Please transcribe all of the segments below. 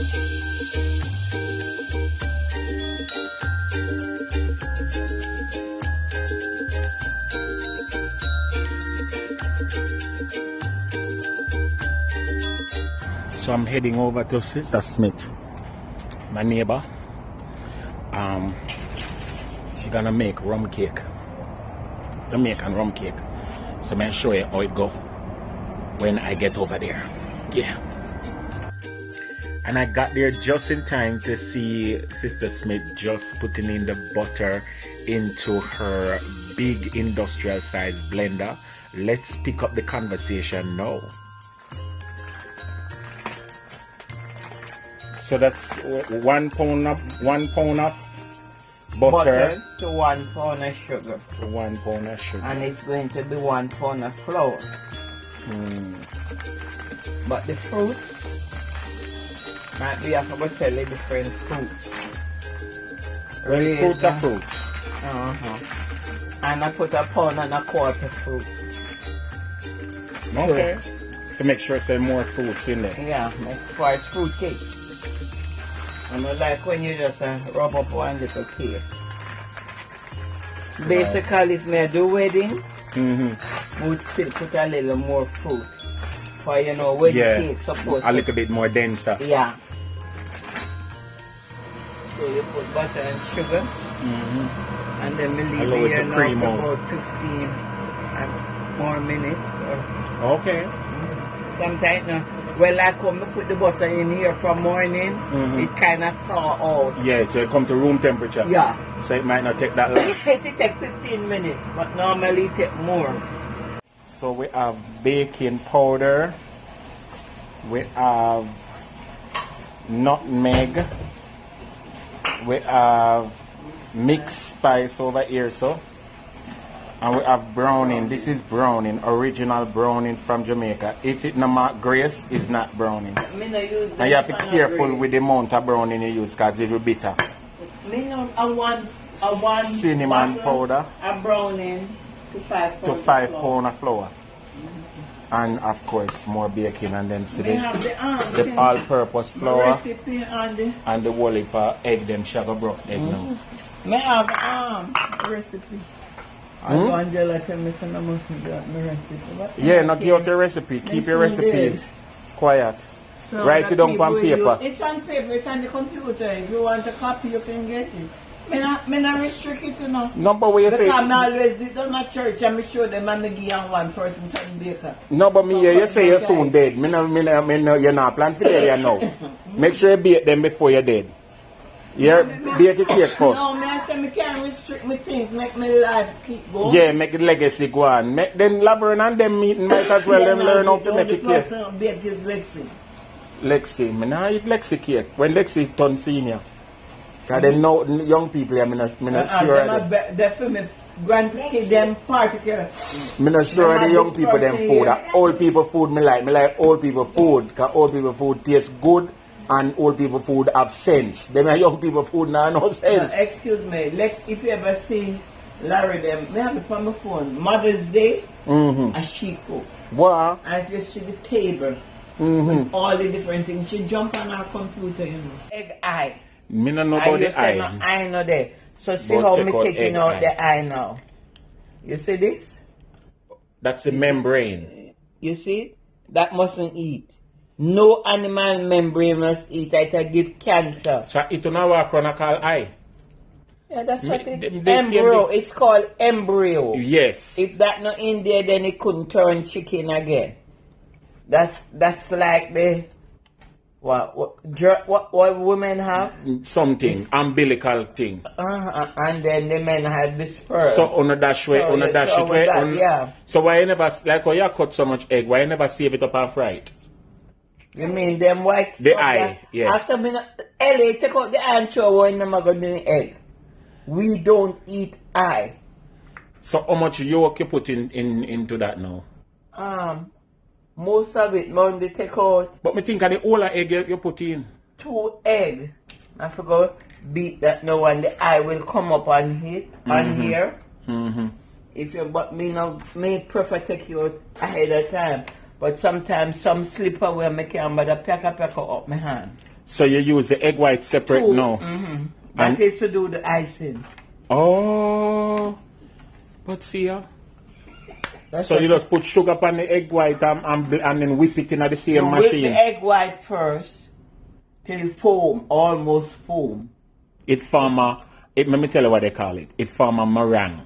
So I'm heading over to Sister Smith, my neighbor. She's gonna make rum cake, Jamaican rum cake. So I'll show you how it go when I get over there. Yeah. And I got there just in time to see Sister Smith just putting in the butter into her big industrial size blender. Let's pick up the conversation now. So that's 1 pound of butter to 1 pound of sugar. To 1 pound of sugar. And it's going to be 1 pound of flour. But the fruits might be, I forgot to tell you, different fruits. Really, fruit of fruit. And I put 1.25 pounds fruit. Okay. To make sure there's more fruits in there. Yeah, for it's fruit cake. And I like when you just rub up one little cake. Basically, if I do wedding, would still put a little more fruit. For, you know, wedding cake supposed a little bit more denser. Yeah. So you put butter and sugar. And then we leave it here now for about 15 more minutes. Okay. Sometimes now, well, I come to put the butter in here from morning, it kind of thaw out. Yeah, so it come to room temperature. Yeah. So it might not take that long. It take 15 minutes, but normally it take more. So we have baking powder, we have nutmeg, we have mixed spice over here, so. And we have browning. This is browning, original browning from Jamaica. If it not grace, it's not browning. And you have to be careful with the amount of browning you use because it will be bitter. One cinnamon powder. A browning to 5 pounds. To 5 pounds of flour. And of course more baking, and then see the all-purpose flour and the whole heap of egg, them sugar broke egg now. May I have recipe? Angela tell me I mustn't get my recipe. Yeah, not give out your recipe. Keep your recipe quiet. So write it down on paper. It's on paper, it's on the computer. If you want a copy, you can get it. Me not restrict it, you know. No, but what you say? Because I always do it on my church and I show them and I give one person turn baker. No, but me, you say you're soon dead. You're not planning for that now. Make sure you bake them before you're dead. Yeah, bake a cake first. No, I say I can't restrict my things, make my life keep going. Yeah, make the legacy go on. Make them Laverne and them meeting might as well them learn how to make a cake. The person bake is Lexi. Lexi, I don't eat Lexi cake. When Lexi turn senior. Because they know young people, I'm not sure. They're for me, grandkids, them particular. I'm not sure the young people them food. Old people food me like old people food. Because old people food tastes good. And old people food have sense. Them young people food now no sense. Excuse me, Lex, if you ever see Larry them, I have it on my phone. Mother's Day, and she cook. Wow. And if you see the table, with all the different things, she jump on our computer, you know. Egg eye. Me no know about the eye. No eye no there. So see how me taking out the eye now. You see this? That's the membrane. You see it? That mustn't eat. No animal membrane must eat. It will give cancer. So it will not work on a call eye. Yeah, that's what it's embryo. It's called embryo. Yes. If that not in there, then it couldn't turn chicken again. That's like the what women have? Something umbilical thing. And then the men have the sperm. So on a dash way, on a dash it way. Yeah. So why you never like how you cut so much egg? Why you never save it up and fry it? You mean them white? The eye, yeah. After me, Ellie, take out the eye and throw in them going to egg. We don't eat eye. So how much yolk you put into that now? Most of it, man, they take out. But me think of the whole egg you put in. 2 eggs. I forgot beat that now and the eye will come up on here. If you but me prefer take you out ahead of time. But sometimes some slip away, I can't but pack up my hand. So you use the egg white separate now? Mm-hmm. That is to do the icing. Oh, but see ya. So you just put sugar on the egg white and then whip it in the same machine? Whip the egg white first till foam, almost foam. It form a, let me tell you what they call it. It form a meringue.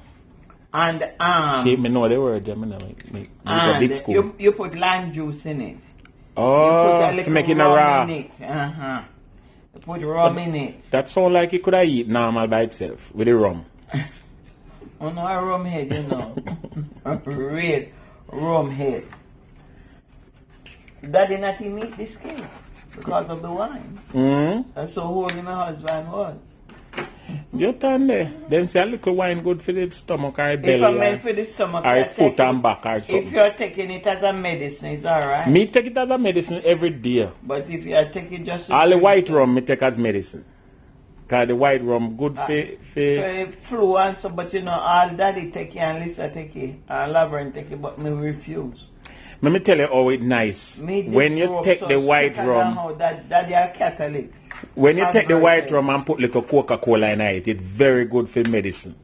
And see, me know the word. You put lime juice in it. Oh, to make it a raw. You put rum in it. That sound like you could have eat normal by itself with the rum. Oh no, a rum head, you know. A real rum head. Daddy not even eat this cake because of the wine. That's so holy my husband was. You turn there. Them say a little wine good for the stomach or belly. If I meant for the stomach, or foot and back or something. If you're taking it as a medicine, it's alright. Me take it as a medicine every day. But if you're taking just all the white rum me take as medicine. Because the white rum good for flu and so, but you know, all daddy take it and Lisa take it and Laverne take it, but me refuse. Let me tell you how it's nice. When you take the white rum, daddy are Catholic. When you take the white rum and put little Coca-Cola in it, it's very good for medicine.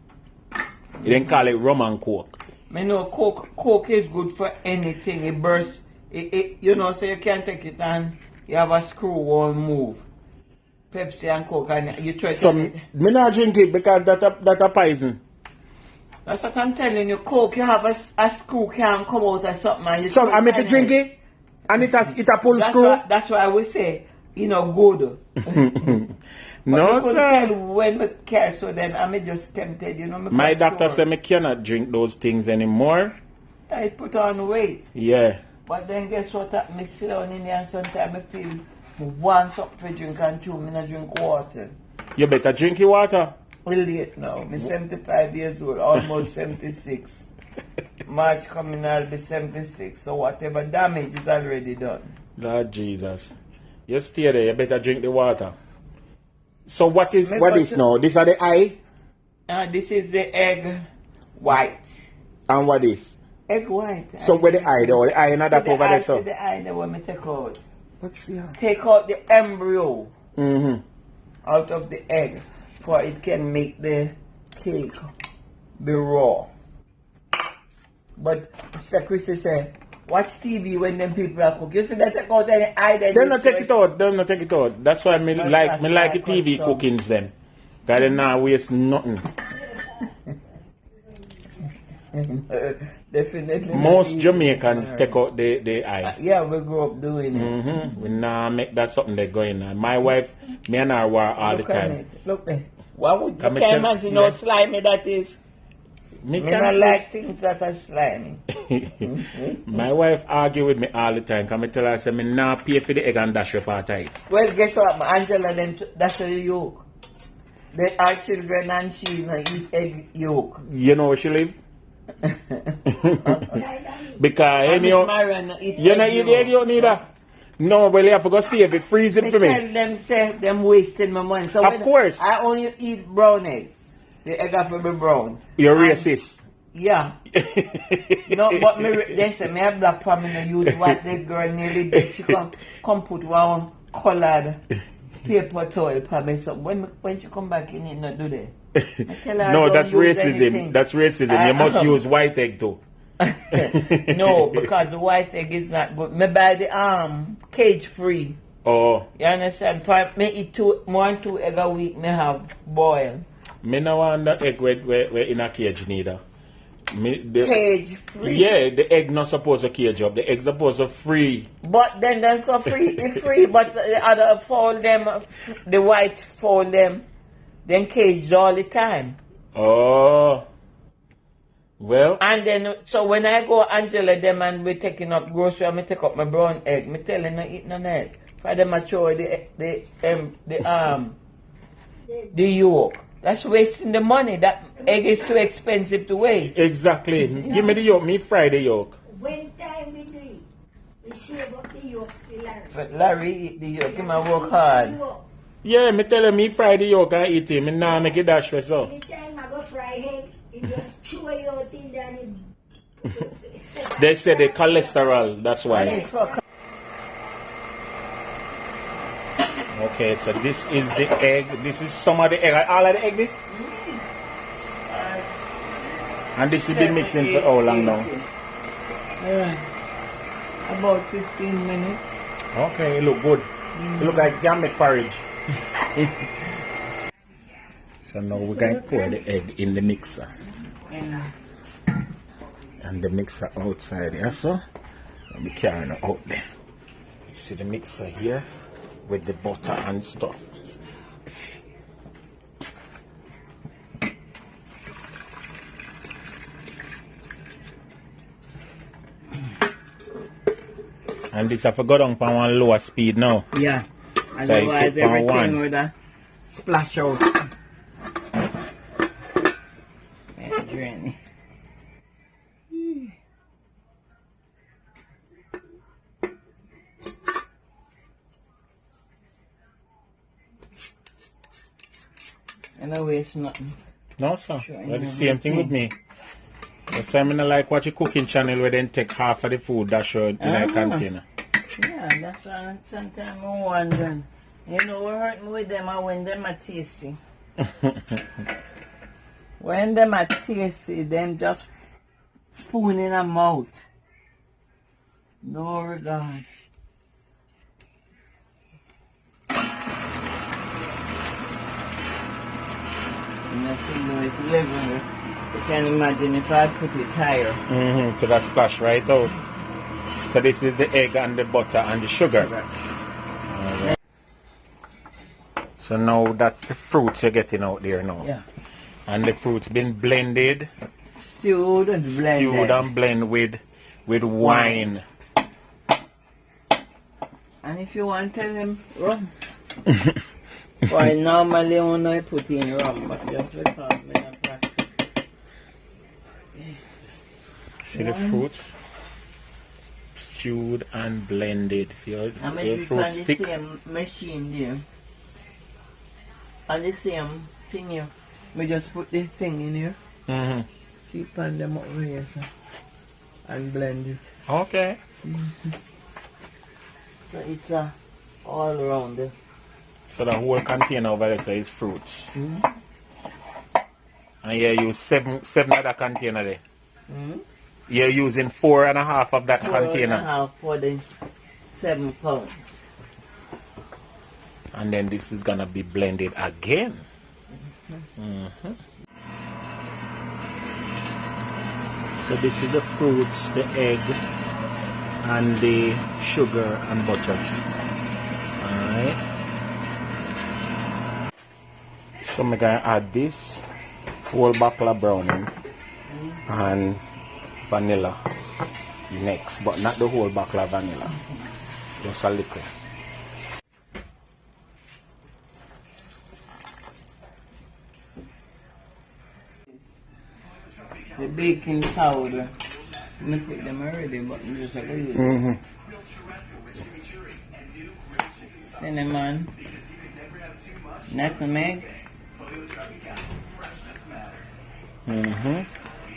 You then call it rum and coke. Me know coke is good for anything. It bursts. You know, so you can't take it and you have a screw won't move. Pepsi and Coke and you try to... So, me not drink it because that a poison. That's what I'm telling you. Coke, you have a screw can't come out or something. And so, I make you drink it and it a pull screw? That's why I would say, you know, good. No, sir. Tell when me care, so then I'm just tempted, you know. My doctor said me cannot drink those things anymore. I put on weight. Yeah. But then guess what? I sit down in there and sometimes I feel one something to drink and two, I drink water. You better drink your water. We're late now. I'm 75 years old, almost 76. March coming, I'll be 76. So whatever damage is already done. Lord Jesus. You stay there, you better drink the water. So what is now? These are the eye? This is the egg white. And what is? Egg white. So where the eye? The eye in that over there, so? The eye that we take out. What's here? Take out the embryo out of the egg for it can make the cake be raw. But Mr. Christy said, watch TV when them people are cooking. You see that take out the eye. They'll not take it out. They'll not take it out. That's why me like the TV cookings them. Because they not waste nothing. Definitely. Most Jamaicans take out the eye. Yeah, we grew up doing it. We now make that something they going on. My wife, me and her were all the time. Look there. Why would you can't imagine how slimy that is? Me don't like things that are slimy. My wife argue with me all the time. Come tell her, say me now pay for the egg and dash your part of it. Well, guess what? Angela then dash the yolk. They are children and she eat egg yolk. You know where she live? Because you not eat the egg yolk neither. No, well, you have to go save it, freeze it for me. Tell them, say, them wasting my money. So of course. I only eat brown eggs. The egg have to be brown. You're racist. Yeah. No, but they say, me have black family use white. The girl nearly dead. She come put one colored paper towel for me. So when she come back, you need not do that. No, that's racism. Anything. That's racism. You must use white egg too. No, because the white egg is not good. Me buy the cage free. Oh. You understand? For me eat more than 2 eggs a week, me have boiled. Me no want that egg where in a cage neither. Cage free? Yeah, the egg not supposed to cage up. The egg supposed to free. But then they're so free. It's free, but the other fold them, the white fold them, then caged all the time. Oh. Well. And then, so when I go Angela them and we taking up grocery, I take up my brown egg. Me telling her eat none egg. For them mature the yolk. That's wasting the money. That egg is too expensive to waste. Exactly. No. Give me the yolk. Me fry the yolk. When time we do it, we save up the yolk for Larry. But Larry eat the yolk. He might work hard. Yeah, me tell him me fry the yolk and eat it. Me now make it dash for so. Anytime I go fry egg, you just chew your thing down and... They say the cholesterol. That's why. Okay, so this is the egg. This is some of the egg. All of the egg this? And this is been mixing for how long now? About 15 minutes. Okay, it look good. It look like you make porridge. So now we're going to pour the egg in the mixer. And the mixer outside here, so let me carry it out there. You see the mixer here with the butter and stuff. And this I forgot on one lower speed now. Yeah. So Otherwise everything one. would splash out. Yeah, drain. And I waste nothing. No, sir. Sure, Well, the same thing with me. That's why I like watch a cooking channel where they take half of the food dash out in a container. Yeah, that's why sometimes I'm wondering. You know what hurt me with them are when them are tasty. When them are tasty, them just spoon in a mouth. No regard. And that's it's living. You can imagine if I put it higher. Could have splash right out. So this is the egg and the butter and the sugar. Alright. So now that's the fruits you're getting out there now. Yeah. And the fruits been blended. Stewed and blended. Stewed and blend with wine. And if you want to tell them rum. Why normally when I put in rum, but just because I don't practice. See the fruits? Stewed and blended. See how I the mean, fruits on thick? the same machine there. On the same thing here. We just put the thing in here. See, pan them up here, sir. And blend it. Okay. So it's all around there. So the whole container over there so is fruits. And you use seven other container there. You're using 4.5 of that container. 4.5 for the 7 pounds. And then this is gonna be blended again. So this is the fruits, the egg, and the sugar and butter. Alright. So I'm gonna add this whole bottle of browning and vanilla next, but not the whole bottle of vanilla. Just a little. The baking powder. I put them already, but I'm just going to use it. Cinnamon, nutmeg,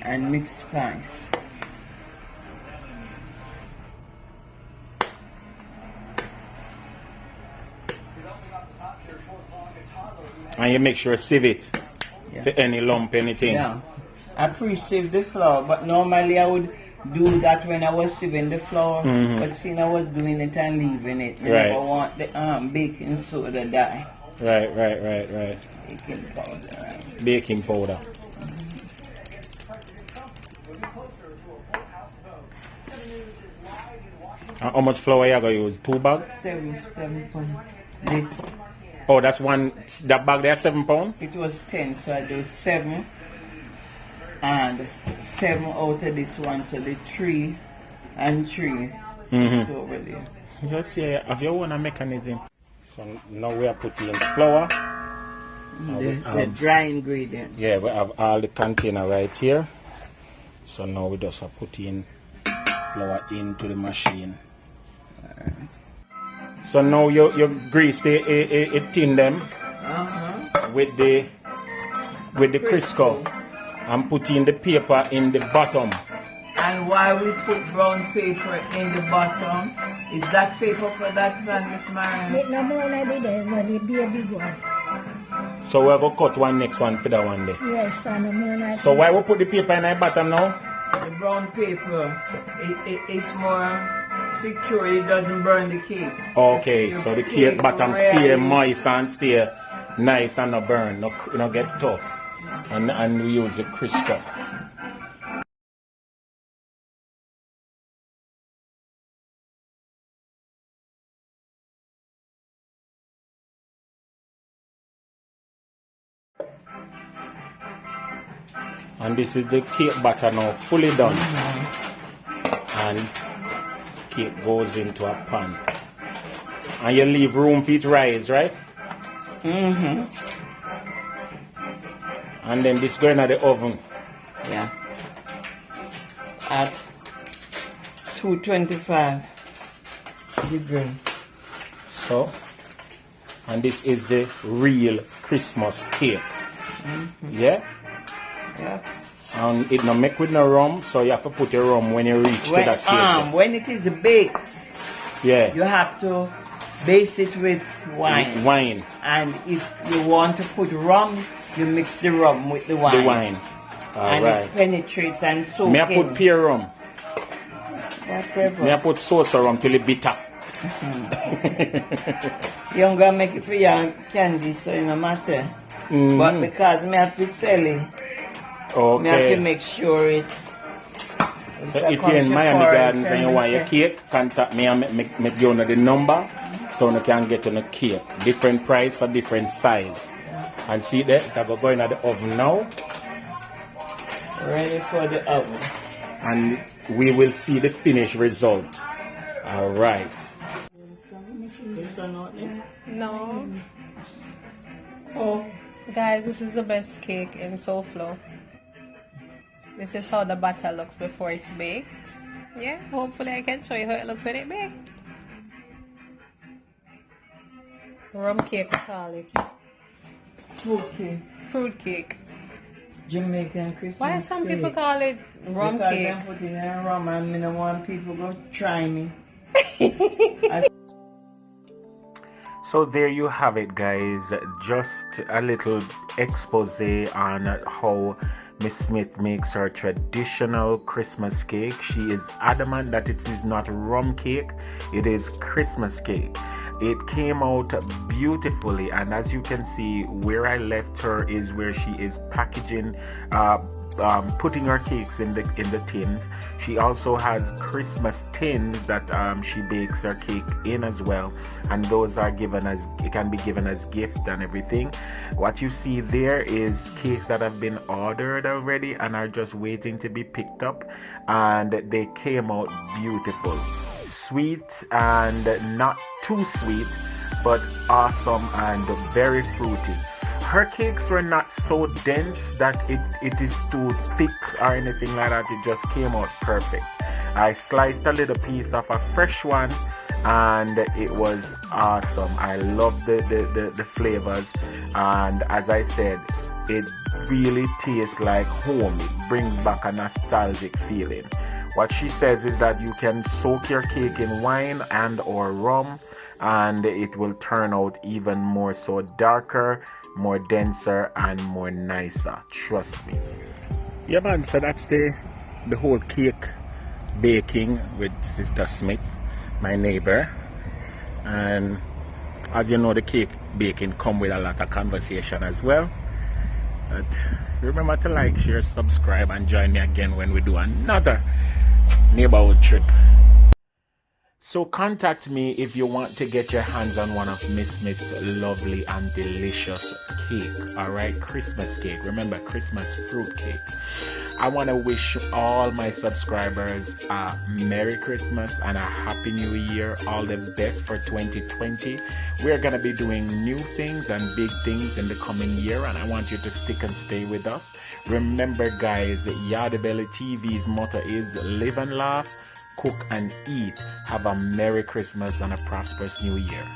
and mixed spice. And you make sure sieve it for any lump, anything. Yeah. I pre-sieve the flour, but normally I would do that when I was sieving the flour. But since I was doing it and leaving it, I never want the baking soda die. Right. Baking powder, right. Baking powder. And how much flour you gonna use? 2 bags? 7 pounds. This, Oh, that's one. That bag there, 7 pounds. it was 10, so I do 7. And 7 out of this one, so the 3 and 3. 6 over there. Just see, have your own mechanism. So now we are putting flour. The dry ingredient. Yeah, we have all the container right here. So now we just have put in flour into the machine. So now you grease the tin them with the Crisco and put in the paper in the bottom. And why we put brown paper in the bottom? Is that paper for that plan, Miss Marion? Make no more than the day when it be a big one. So we're going to cut one next one for that one day. Yes, for no more than So why we put the paper in the bottom now? The brown paper, it's more secure. It doesn't burn the cake. Okay, so the cake bottom stay moist and stay nice and not burn, not get tough. And we use the crisper. And this is the cake batter now fully done. And cake goes into a pan. And you leave room for it to rise, right? And then this going at the oven. Yeah. At 225 degrees. So, and this is the real Christmas cake. Yeah? Yeah. And it no make with no rum, so you have to put your rum when you reach to that stage. When it is baked, yeah, you have to base it with wine. Wine. And if you want to put rum, you mix the rum with the wine. The wine. And Alright. it penetrates and soaks in. May I put pear rum? Whatever. May I put sauce rum till it bitter? You're going to make it for your candy, so it no matter. But because me have to sell it, me have to make sure it. So if you're in Miami Gardens and you want your cake, contact me and make you know the number so you can get on a cake. Different price for different size. And see that, it have going at the oven now. Ready for the oven. And we will see the finished result. Alright. No. Oh. Guys, this is the best cake in SoFlo. This is how the batter looks before it's baked. Yeah, hopefully I can show you how it looks when it's baked. Rum cake, we call it. Fruit cake. Fruit cake. Jamaican Christmas Why some cake. people call it rum because cake? Because they put it in rum and I don't want people to try me. So there you have it, guys. Just a little expose on how Miss Smith makes her traditional Christmas cake. She is adamant that it is not rum cake, it is Christmas cake. It came out beautifully, and as you can see, where I left her is where she is packaging, putting her cakes in the tins. She also has Christmas tins that she bakes her cake in as well, and those are given as, it can be given as gift and everything. What you see there is cakes that have been ordered already and are just waiting to be picked up, and they came out beautiful. Sweet and not too sweet, but awesome and very fruity. Her cakes were not so dense that it is too thick or anything like that. It just came out perfect. I sliced a little piece of a fresh one and it was awesome. I love the flavors, and as I said, it really tastes like home. It brings back a nostalgic feeling. What she says is that you can soak your cake in wine and or rum, and it will turn out even more so darker, more denser, and more nicer. Trust me. Yeah, man. So that's the whole cake baking with Sister Smith, my neighbor. And as you know, the cake baking come with a lot of conversation as well. But remember to like, share, subscribe, and join me again when we do another neighborhood trip. So contact me if you want to get your hands on one of Miss Smith's lovely and delicious cake. Alright, Christmas cake. Remember, Christmas fruit cake. I want to wish all my subscribers a Merry Christmas and a Happy New Year. All the best for 2020. We're going to be doing new things and big things in the coming year, and I want you to stick and stay with us. Remember, guys, Yardie Belly TV's motto is live and laugh, cook and eat. Have a Merry Christmas and a prosperous New Year.